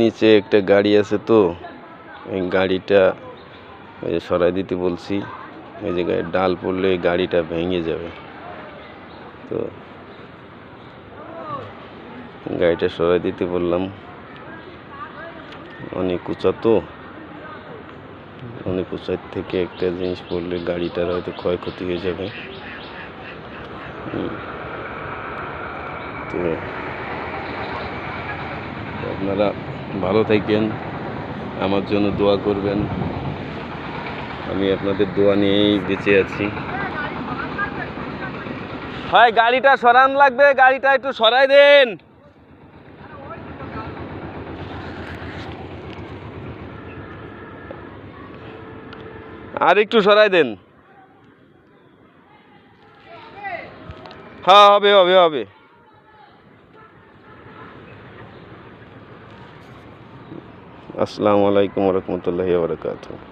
নিচে একটা গাড়ি আছে, তো এই গাড়িটা সরাই দিতে বলছি। এই জায়গায় ডাল পড়লে গাড়িটা ভেঙে যাবে, তো গাড়িটা সরাই দিতে বললাম। অনেক উঁচা, তো অনেক উঁচার থেকে একটা জিনিস পড়লে গাড়িটার হয়তো ক্ষয়ক্ষতি হয়ে যাবে। তো আপনারা ভালো থাকেন, আমার জন্য দোয়া করবেন। আমি আপনাদের দোয়া নিয়েই বেঁচে আছি। হয় গাড়িটা সরান লাগবে, গাড়িটা একটু সরাই দেন। আর একটু সরাই দেন। হ্যাঁ, হবে হবে হবে। আসসালামু আলাইকুম ওয়া রাহমাতুল্লাহি ওয়া বারাকাতুহু।